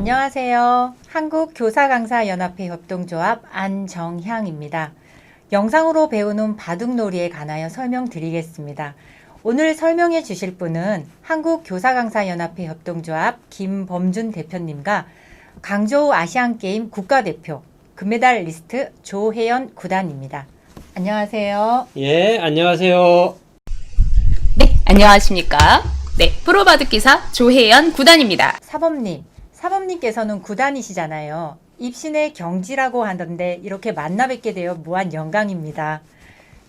안녕하세요. 한국교사강사연합회 협동조합 안정향입니다. 영상으로 배우는 바둑놀이에 관하여 설명드리겠습니다. 오늘 설명해 주실 분은 한국교사강사연합회 협동조합 김범준 대표님과 광저우 아시안게임 국가대표 금메달 리스트 조혜연 구단입니다. 안녕하세요. 예, 안녕하세요. 네, 안녕하십니까. 네, 프로바둑기사 조혜연 구단입니다. 사범님께서는 구단이시잖아요. 입신의 경지라고 하던데 이렇게 만나 뵙게 되어 무한 영광입니다.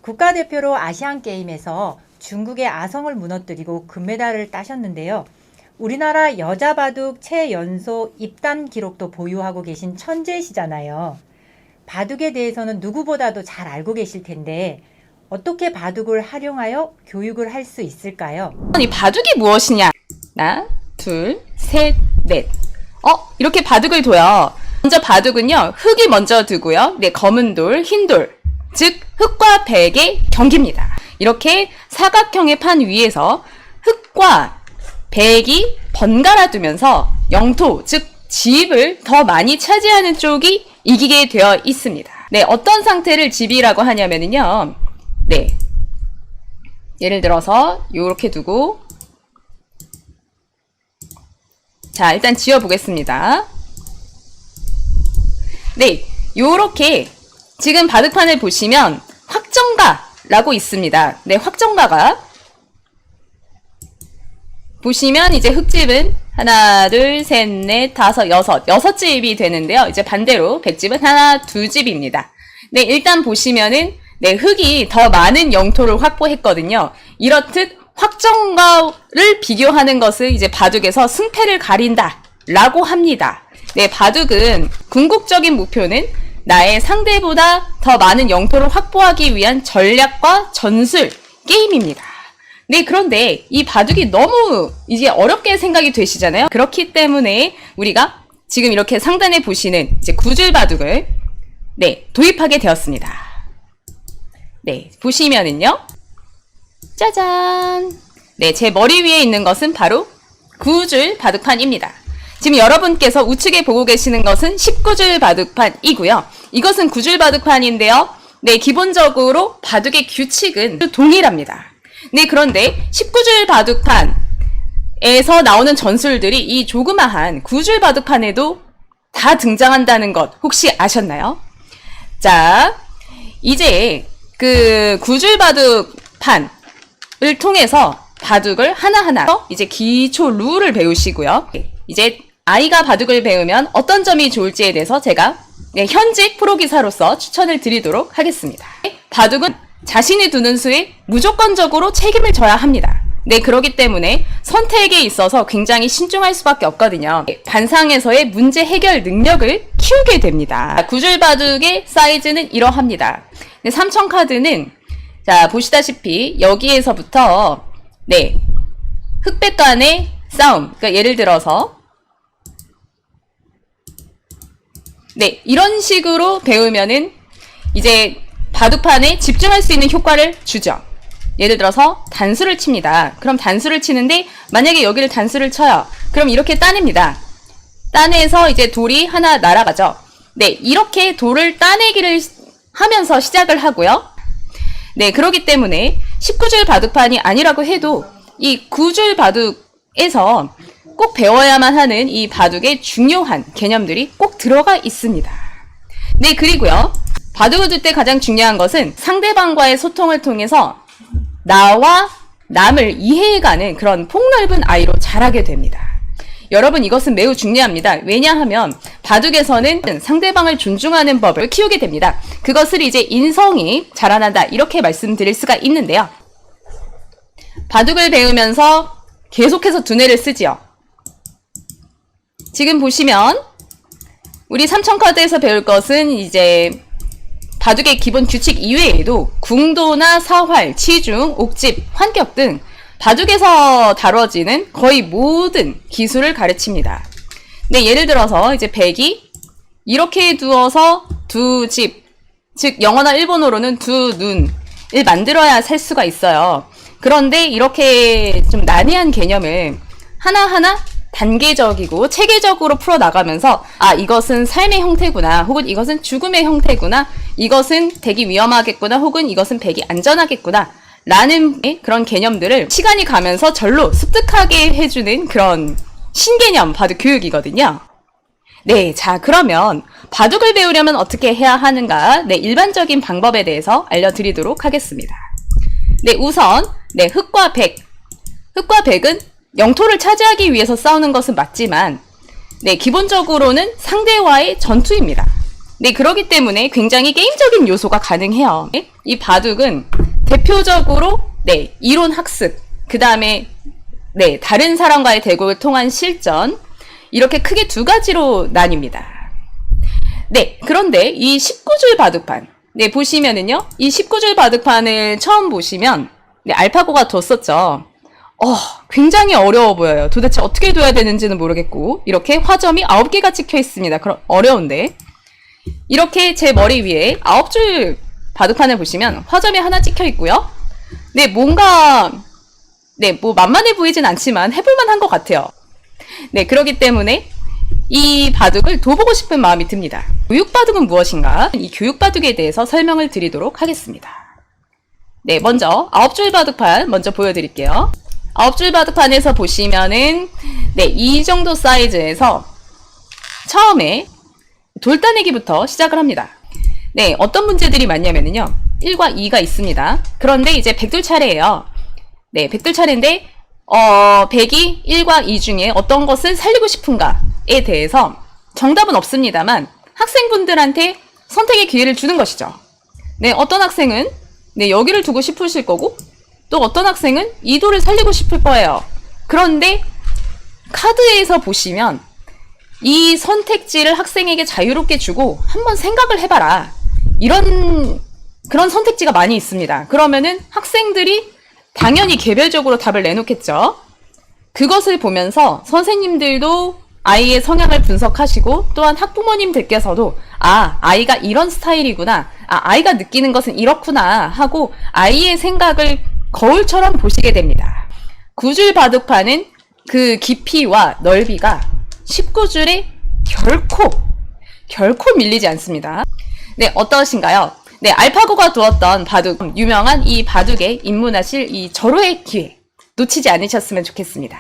국가대표로 아시안게임에서 중국의 아성을 무너뜨리고 금메달을 따셨는데요. 우리나라 여자 바둑 최연소 입단 기록도 보유하고 계신 천재시잖아요. 바둑에 대해서는 누구보다도 잘 알고 계실 텐데 어떻게 바둑을 활용하여 교육을 할 수 있을까요? 이 바둑이 무엇이냐? 하나, 둘, 셋, 넷. 이렇게 바둑을 둬요. 먼저 바둑은요, 흙이 먼저 두고요. 네, 검은 돌, 흰 돌. 즉, 흙과 백의 경기입니다. 이렇게 사각형의 판 위에서 흙과 백이 번갈아 두면서 영토, 즉, 집을 더 많이 차지하는 쪽이 이기게 되어 있습니다. 네, 어떤 상태를 집이라고 하냐면요. 네. 예를 들어서, 요렇게 두고, 자, 일단 지어보겠습니다. 네, 요렇게 지금 바둑판을 보시면 확정가라고 있습니다. 네, 확정가가 보시면 이제 흙집은 하나, 둘, 셋, 넷, 다섯, 여섯 집이 되는데요. 이제 반대로 백집은 하나, 두 집입니다. 네, 일단 보시면은 네, 흙이 더 많은 영토를 확보했거든요. 이렇듯 확정가를 비교하는 것을 이제 바둑에서 승패를 가린다 라고 합니다. 네, 바둑은 궁극적인 목표는 나의 상대보다 더 많은 영토를 확보하기 위한 전략과 전술 게임입니다. 네, 그런데 이 바둑이 너무 이제 어렵게 생각이 되시잖아요. 그렇기 때문에 우리가 지금 이렇게 상단에 보시는 이제 구줄 바둑을 네, 도입하게 되었습니다. 네, 보시면은요. 짜잔! 네, 제 머리 위에 있는 것은 바로 9줄 바둑판입니다. 지금 여러분께서 우측에 보고 계시는 것은 19줄 바둑판이고요. 이것은 9줄 바둑판인데요. 네, 기본적으로 바둑의 규칙은 동일합니다. 네, 그런데 19줄 바둑판에서 나오는 전술들이 이 조그마한 9줄 바둑판에도 다 등장한다는 것 혹시 아셨나요? 자, 이제 그 9줄 바둑판을 통해서 바둑을 하나하나 이제 기초 룰을 배우시고요. 이제 아이가 바둑을 배우면 어떤 점이 좋을지에 대해서 제가 현직 프로기사로서 추천을 드리도록 하겠습니다. 바둑은 자신이 두는 수에 무조건적으로 책임을 져야 합니다. 네, 그렇기 때문에 선택에 있어서 굉장히 신중할 수밖에 없거든요. 반상에서의 문제 해결 능력을 키우게 됩니다. 구줄 바둑의 사이즈는 이러합니다. 네, 3000카드는 자, 보시다시피 여기에서부터 네, 흑백 간의 싸움. 그러니까 예를 들어서 네, 이런 식으로 배우면은 이제 바둑판에 집중할 수 있는 효과를 주죠. 예를 들어서 단수를 칩니다. 그럼 단수를 치는데 만약에 여기를 단수를 쳐요. 그럼 이렇게 따냅니다. 따내서 이제 돌이 하나 날아가죠. 네, 이렇게 돌을 따내기를 하면서 시작을 하고요. 네, 그렇기 때문에 19줄 바둑판이 아니라고 해도 이 9줄 바둑에서 꼭 배워야만 하는 이 바둑의 중요한 개념들이 꼭 들어가 있습니다. 네, 그리고요. 바둑을 둘 때 가장 중요한 것은 상대방과의 소통을 통해서 나와 남을 이해해가는 그런 폭넓은 아이로 자라게 됩니다. 여러분, 이것은 매우 중요합니다. 왜냐하면 바둑에서는 상대방을 존중하는 법을 키우게 됩니다. 그것을 이제 인성이 자라난다 이렇게 말씀드릴 수가 있는데요. 바둑을 배우면서 계속해서 두뇌를 쓰지요. 지금 보시면 우리 3000카드에서 배울 것은 이제 바둑의 기본 규칙 이외에도 궁도나 사활, 치중, 옥집, 환격 등 바둑에서 다뤄지는 거의 모든 기술을 가르칩니다. 네, 예를 들어서 이제 백이 이렇게 두어서 두 집, 즉 영어나 일본어로는 두 눈을 만들어야 살 수가 있어요. 그런데 이렇게 좀 난해한 개념을 하나하나 단계적이고 체계적으로 풀어나가면서 아 이것은 삶의 형태구나 혹은 이것은 죽음의 형태구나 이것은 대기 위험하겠구나 혹은 이것은 대기 안전하겠구나 라는 그런 개념들을 시간이 가면서 절로 습득하게 해주는 그런 신개념 바둑 교육이거든요. 네, 자 그러면 바둑을 배우려면 어떻게 해야 하는가 네, 일반적인 방법에 대해서 알려드리도록 하겠습니다. 네, 우선 네, 흑과 백은 영토를 차지하기 위해서 싸우는 것은 맞지만 네, 기본적으로는 상대와의 전투입니다. 네, 그렇기 때문에 굉장히 게임적인 요소가 가능해요. 네, 이 바둑은 대표적으로 네, 이론 학습, 그 다음에 네, 다른 사람과의 대국을 통한 실전 이렇게 크게 두 가지로 나뉩니다. 네, 그런데 이 19줄 바둑판 네, 보시면은요. 이 19줄 바둑판을 처음 보시면 네, 알파고가 뒀었죠. 굉장히 어려워 보여요. 도대체 어떻게 둬야 되는지는 모르겠고 이렇게 화점이 9개가 찍혀 있습니다. 그럼 어려운데 이렇게 제 머리 위에 9줄 바둑판을 보시면 화점이 하나 찍혀 있고요. 네, 뭔가 네, 뭐 만만해 보이진 않지만 해볼만 한 것 같아요. 네, 그렇기 때문에 이 바둑을 둬보고 싶은 마음이 듭니다. 교육바둑은 무엇인가? 이 교육바둑에 대해서 설명을 드리도록 하겠습니다. 네, 먼저 9줄 바둑판 먼저 보여드릴게요. 9줄 바둑판에서 보시면은 네, 이 정도 사이즈에서 처음에 돌따내기부터 시작을 합니다. 네, 어떤 문제들이 많냐면요. 1과 2가 있습니다. 그런데 이제 백돌 차례예요. 네, 백돌 차례인데 백이 1과 2 중에 어떤 것을 살리고 싶은가에 대해서 정답은 없습니다만 학생분들한테 선택의 기회를 주는 것이죠. 네, 어떤 학생은 네, 여기를 두고 싶으실 거고 또 어떤 학생은 이 돌을 살리고 싶을 거예요. 그런데 카드에서 보시면 이 선택지를 학생에게 자유롭게 주고 한번 생각을 해봐라. 그런 선택지가 많이 있습니다. 그러면은 학생들이 당연히 개별적으로 답을 내놓겠죠. 그것을 보면서 선생님들도 아이의 성향을 분석하시고 또한 학부모님들께서도 아이가 이런 스타일이구나. 아이가 느끼는 것은 이렇구나 하고 아이의 생각을 거울처럼 보시게 됩니다. 9줄 바둑판은 그 깊이와 넓이가 19줄에 결코 밀리지 않습니다. 네, 어떠신가요? 네, 알파고가 두었던 바둑, 유명한 이 바둑에 입문하실 이 절호의 기회 놓치지 않으셨으면 좋겠습니다.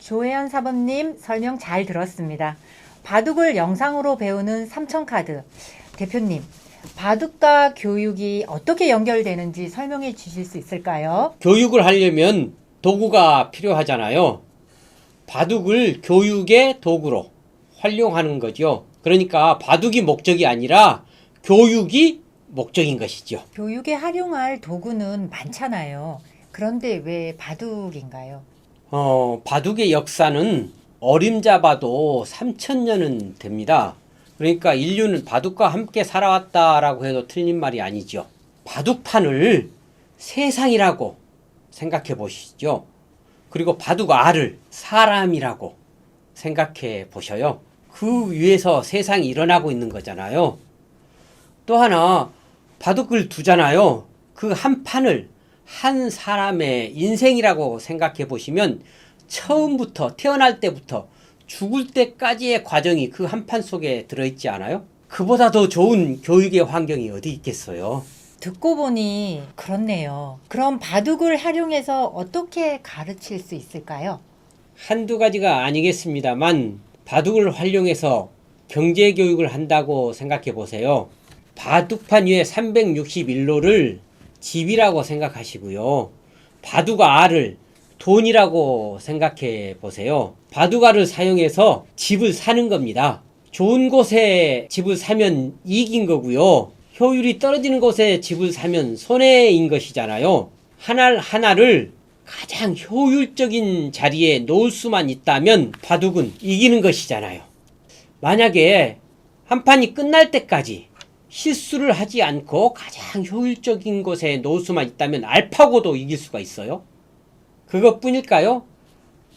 조혜연 사범님 설명 잘 들었습니다. 바둑을 영상으로 배우는 삼천카드. 대표님, 바둑과 교육이 어떻게 연결되는지 설명해 주실 수 있을까요? 교육을 하려면 도구가 필요하잖아요. 바둑을 교육의 도구로 활용하는 거죠. 그러니까 바둑이 목적이 아니라 교육이 목적인 것이죠. 교육에 활용할 도구는 많잖아요. 그런데 왜 바둑인가요? 바둑의 역사는 어림잡아도 3000년은 됩니다. 그러니까 인류는 바둑과 함께 살아왔다라고 해도 틀린 말이 아니죠. 바둑판을 세상이라고 생각해 보시죠. 그리고 바둑 알을 사람이라고 생각해 보셔요. 그 위에서 세상이 일어나고 있는 거잖아요. 또 하나 바둑을 두잖아요. 그 한 판을 한 사람의 인생이라고 생각해 보시면 처음부터 태어날 때부터 죽을 때까지의 과정이 그 한 판 속에 들어있지 않아요? 그보다 더 좋은 교육의 환경이 어디 있겠어요? 듣고 보니 그렇네요. 그럼 바둑을 활용해서 어떻게 가르칠 수 있을까요? 한두 가지가 아니겠습니다만 바둑을 활용해서 경제교육을 한다고 생각해 보세요. 바둑판 위에 361로를 집이라고 생각하시고요. 바둑 알을 돈이라고 생각해 보세요. 바둑 알을 사용해서 집을 사는 겁니다. 좋은 곳에 집을 사면 이익인 거고요. 효율이 떨어지는 곳에 집을 사면 손해인 것이잖아요. 하나를 가장 효율적인 자리에 놓을 수만 있다면 바둑은 이기는 것이잖아요. 만약에 한 판이 끝날 때까지 실수를 하지 않고 가장 효율적인 곳에 놓을 수만 있다면 알파고도 이길 수가 있어요. 그것뿐일까요?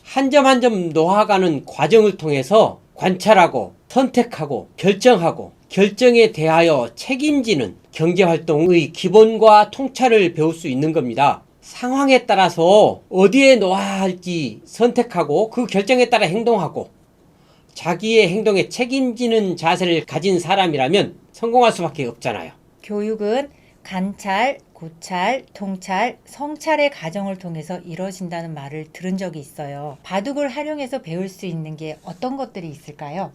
한 점 한 점 놓아가는 과정을 통해서 관찰하고 선택하고 결정하고 결정에 대하여 책임지는 경제활동의 기본과 통찰을 배울 수 있는 겁니다. 상황에 따라서 어디에 놓아야 할지 선택하고 그 결정에 따라 행동하고 자기의 행동에 책임지는 자세를 가진 사람이라면 성공할 수밖에 없잖아요. 교육은 관찰, 고찰, 통찰, 성찰의 과정을 통해서 이루어진다는 말을 들은 적이 있어요. 바둑을 활용해서 배울 수 있는 게 어떤 것들이 있을까요?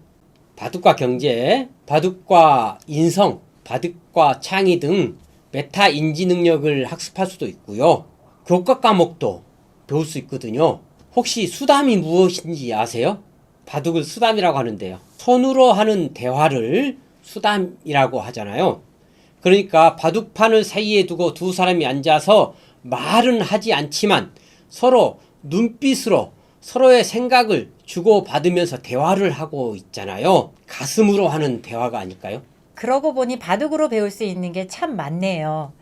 바둑과 경제, 바둑과 인성, 바둑과 창의 등 메타 인지 능력을 학습할 수도 있고요. 교과 과목도 배울 수 있거든요. 혹시 수담이 무엇인지 아세요? 바둑을 수담이라고 하는데요. 손으로 하는 대화를 수담이라고 하잖아요. 그러니까 바둑판을 사이에 두고 두 사람이 앉아서 말은 하지 않지만 서로 눈빛으로 서로의 생각을 주고받으면서 대화를 하고 있잖아요. 가슴으로 하는 대화가 아닐까요? 그러고 보니 바둑으로 배울 수 있는 게 참 많네요.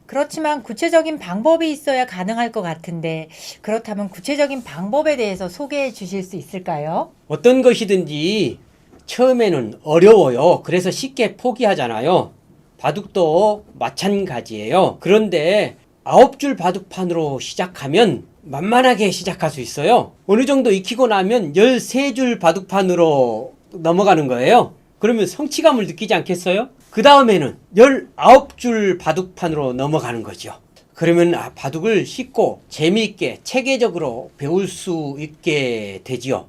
그렇지만 구체적인 방법이 있어야 가능할 것 같은데 그렇다면 구체적인 방법에 대해서 소개해 주실 수 있을까요? 어떤 것이든지 처음에는 어려워요. 그래서 쉽게 포기하잖아요. 바둑도 마찬가지예요. 그런데 9줄 바둑판으로 시작하면 만만하게 시작할 수 있어요. 어느 정도 익히고 나면 13줄 바둑판으로 넘어가는 거예요. 그러면 성취감을 느끼지 않겠어요? 그 다음에는 19줄 바둑판으로 넘어가는 거죠. 그러면 바둑을 쉽고 재미있게 체계적으로 배울 수 있게 되지요.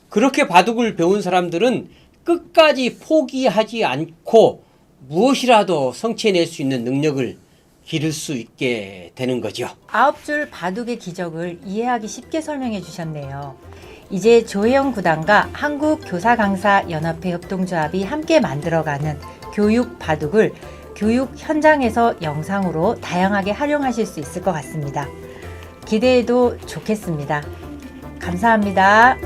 그렇게 바둑을 배운 사람들은 끝까지 포기하지 않고 무엇이라도 성취해낼 수 있는 능력을 기를 수 있게 되는 거죠. 9줄 바둑의 기적을 이해하기 쉽게 설명해 주셨네요. 이제 조혜영 구단과 한국교사강사연합회 협동조합이 함께 만들어가는 교육 바둑을 교육 현장에서 영상으로 다양하게 활용하실 수 있을 것 같습니다. 기대해도 좋겠습니다. 감사합니다.